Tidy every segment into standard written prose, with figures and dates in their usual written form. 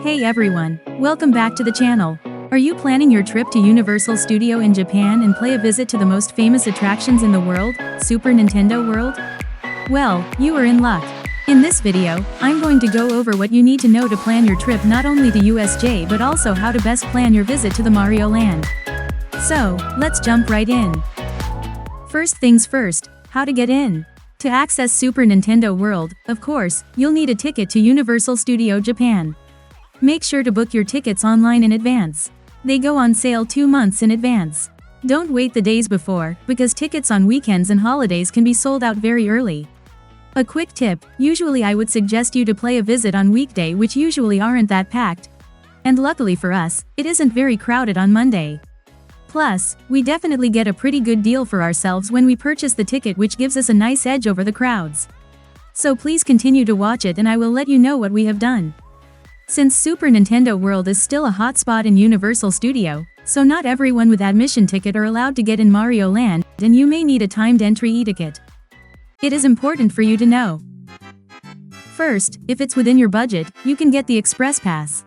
Hey everyone, welcome back to the channel. Are you planning your trip to Universal Studio in Japan and play a visit to the most famous attractions in the world, Super Nintendo World? Well, you are in luck. In this video, I'm going to go over what you need to know to plan your trip not only to USJ but also how to best plan your visit to the Mario Land. So, let's jump right in. First things first, how to get in. To access Super Nintendo World, of course, you'll need a ticket to Universal Studio Japan. Make sure to book your tickets online in advance. They go on sale 2 months in advance. Don't wait the days before, because tickets on weekends and holidays can be sold out very early. A quick tip, usually I would suggest you to play a visit on weekday which usually aren't that packed. And luckily for us, it isn't very crowded on Monday. Plus, we definitely get a pretty good deal for ourselves when we purchase the ticket, which gives us a nice edge over the crowds. So please continue to watch it and I will let you know what we have done. Since Super Nintendo World is still a hotspot in Universal Studio, so not everyone with admission ticket are allowed to get in Mario Land, and you may need a timed entry e-ticket. It is important for you to know. First, if it's within your budget, you can get the Express Pass.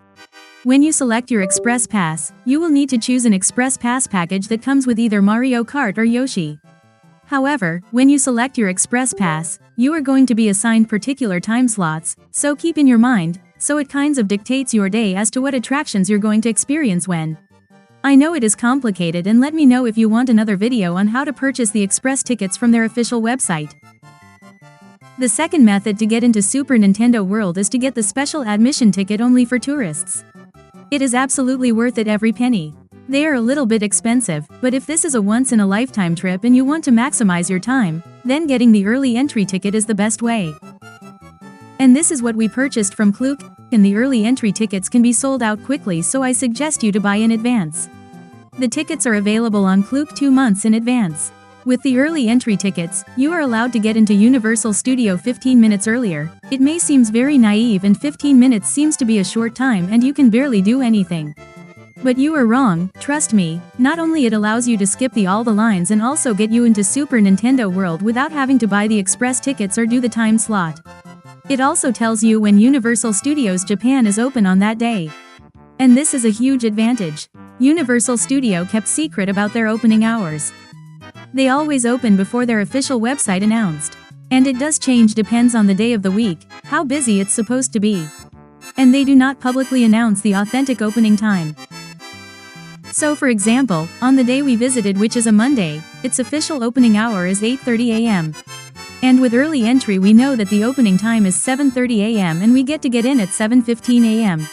When you select your Express Pass, you will need to choose an Express Pass package that comes with either Mario Kart or Yoshi. However, when you select your Express Pass, you are going to be assigned particular time slots, so keep in your mind, so it kinds of dictates your day as to what attractions you're going to experience when. I know it is complicated, and let me know if you want another video on how to purchase the Express tickets from their official website. The second method to get into Super Nintendo World is to get the special admission ticket only for tourists. It is absolutely worth it every penny. They are a little bit expensive, but if this is a once-in-a-lifetime trip and you want to maximize your time, then getting the early entry ticket is the best way. And this is what we purchased from Klook, and the early entry tickets can be sold out quickly, so I suggest you to buy in advance. The tickets are available on Klook 2 months in advance. With the early entry tickets, you are allowed to get into Universal Studio 15 minutes earlier. It may seem very naive, and 15 minutes seems to be a short time and you can barely do anything. But you are wrong, trust me. Not only it allows you to skip all the lines and also get you into Super Nintendo World without having to buy the express tickets or do the time slot. It also tells you when Universal Studios Japan is open on that day. And this is a huge advantage. Universal Studio kept secret about their opening hours. They always open before their official website announced. And it does change depends on the day of the week, how busy it's supposed to be. And they do not publicly announce the authentic opening time. So for example, on the day we visited, which is a Monday, its official opening hour is 8:30 a.m. And with early entry we know that the opening time is 7:30 a.m. and we get to get in at 7:15 a.m.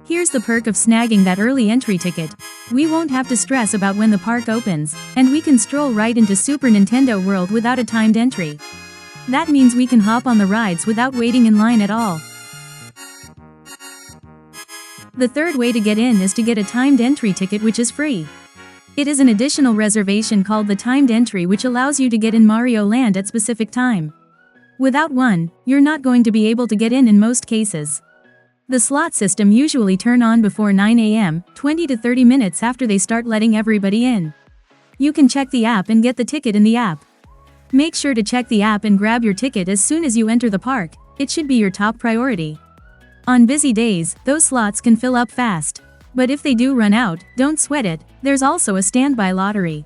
Here's the perk of snagging that early entry ticket. We won't have to stress about when the park opens, and we can stroll right into Super Nintendo World without a timed entry. That means we can hop on the rides without waiting in line at all. The third way to get in is to get a timed entry ticket, which is free. It is an additional reservation called the timed entry, which allows you to get in Mario Land at specific time. Without one, you're not going to be able to get in most cases. The slot system usually turn on before 9 a.m., 20 to 30 minutes after they start letting everybody in. You can check the app and get the ticket in the app. Make sure to check the app and grab your ticket as soon as you enter the park. It should be your top priority. On busy days, those slots can fill up fast. But if they do run out, don't sweat it, there's also a standby lottery.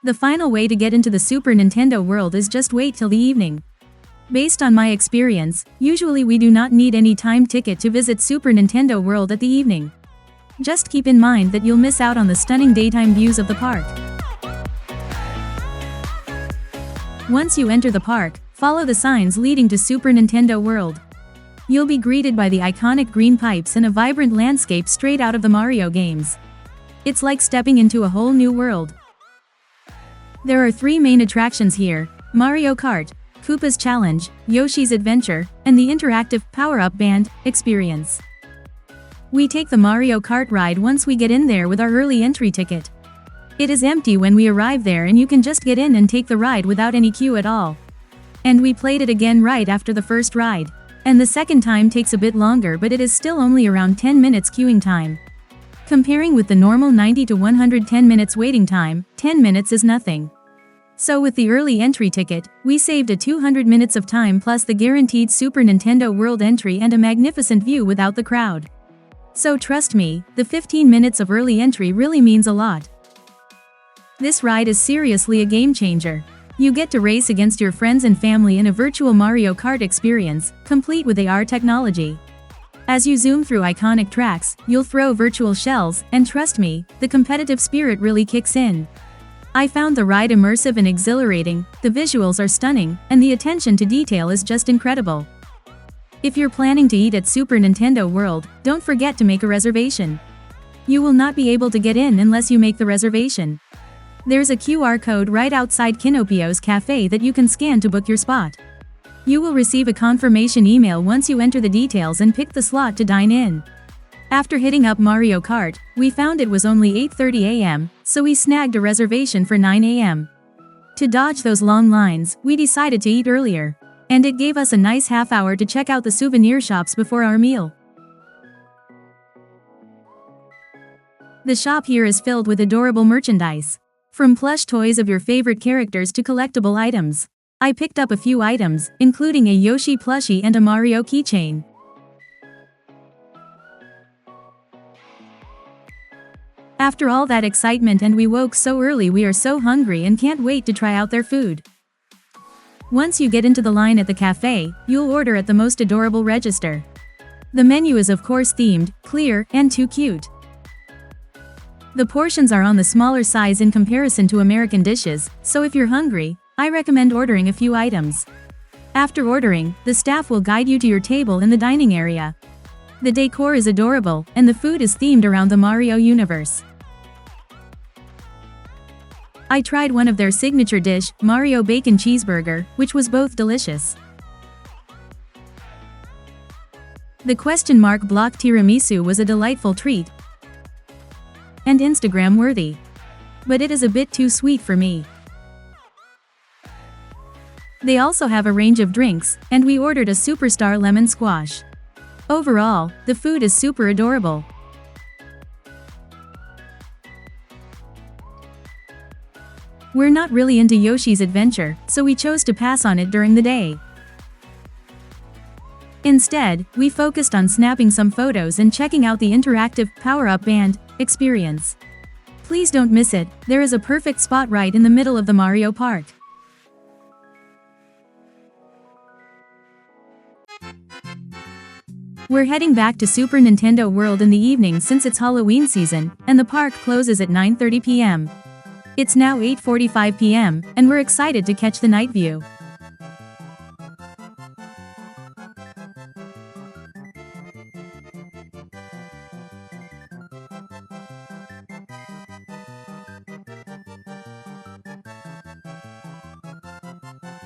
The final way to get into the Super Nintendo World is just wait till the evening. Based on my experience, usually we do not need any timed ticket to visit Super Nintendo World at the evening. Just keep in mind that you'll miss out on the stunning daytime views of the park. Once you enter the park, follow the signs leading to Super Nintendo World. You'll be greeted by the iconic green pipes and a vibrant landscape straight out of the Mario games. It's like stepping into a whole new world. There are 3 main attractions here: Mario Kart, Koopa's Challenge, Yoshi's Adventure, and the interactive power-up band experience. We take the Mario Kart ride once we get in there with our early entry ticket. It is empty when we arrive there and you can just get in and take the ride without any queue at all. And we played it again right after the first ride. And the second time takes a bit longer, but it is still only around 10 minutes queuing time. Comparing with the normal 90 to 110 minutes waiting time, 10 minutes is nothing. So with the early entry ticket, we saved a 200 minutes of time plus the guaranteed Super Nintendo World entry and a magnificent view without the crowd. So trust me, the 15 minutes of early entry really means a lot. This ride is seriously a game changer. You get to race against your friends and family in a virtual Mario Kart experience, complete with AR technology. As you zoom through iconic tracks, you'll throw virtual shells, and trust me, the competitive spirit really kicks in. I found the ride immersive and exhilarating, the visuals are stunning, and the attention to detail is just incredible. If you're planning to eat at Super Nintendo World, don't forget to make a reservation. You will not be able to get in unless you make the reservation. There's a QR code right outside Kinopios Cafe that you can scan to book your spot. You will receive a confirmation email once you enter the details and pick the slot to dine in. After hitting up Mario Kart, we found it was only 8:30 a.m., so we snagged a reservation for 9 a.m. To dodge those long lines, we decided to eat earlier. And it gave us a nice half hour to check out the souvenir shops before our meal. The shop here is filled with adorable merchandise. From plush toys of your favorite characters to collectible items. I picked up a few items, including a Yoshi plushie and a Mario keychain. After all that excitement and we woke so early, we are so hungry and can't wait to try out their food. Once you get into the line at the cafe, you'll order at the most adorable register. The menu is of course themed, clear, and too cute. The portions are on the smaller size in comparison to American dishes, so if you're hungry, I recommend ordering a few items. After ordering, the staff will guide you to your table in the dining area. The decor is adorable, and the food is themed around the Mario universe. I tried one of their signature dish, Mario Bacon Cheeseburger, which was both delicious. The question mark block tiramisu was a delightful treat, and Instagram-worthy. But it is a bit too sweet for me. They also have a range of drinks, and we ordered a superstar lemon squash. Overall, the food is super adorable. We're not really into Yoshi's Adventure, so we chose to pass on it during the day. Instead, we focused on snapping some photos and checking out the interactive power-up band experience. Please don't miss it, there is a perfect spot right in the middle of the Mario Park. We're heading back to Super Nintendo World in the evening since it's Halloween season, and the park closes at 9:30 p.m. It's now 8:45 p.m., and we're excited to catch the night view.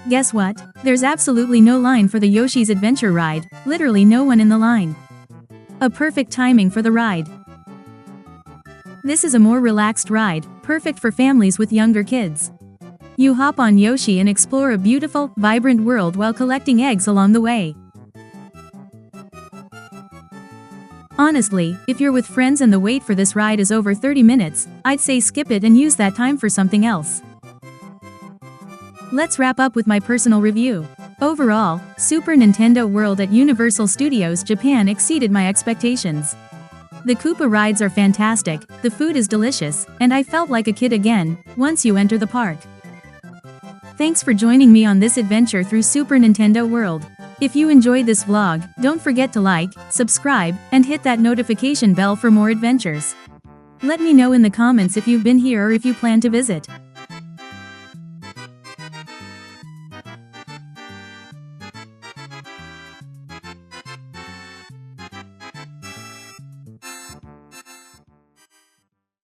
Guess what? There's absolutely no line for the Yoshi's Adventure ride, literally no one in the line. A perfect timing for the ride. This is a more relaxed ride, perfect for families with younger kids. You hop on Yoshi and explore a beautiful, vibrant world while collecting eggs along the way. Honestly, if you're with friends and the wait for this ride is over 30 minutes, I'd say skip it and use that time for something else. Let's wrap up with my personal review. Overall, Super Nintendo World at Universal Studios Japan exceeded my expectations. The Koopa rides are fantastic, the food is delicious, and I felt like a kid again, once you enter the park. Thanks for joining me on this adventure through Super Nintendo World. If you enjoyed this vlog, don't forget to like, subscribe, and hit that notification bell for more adventures. Let me know in the comments if you've been here or if you plan to visit.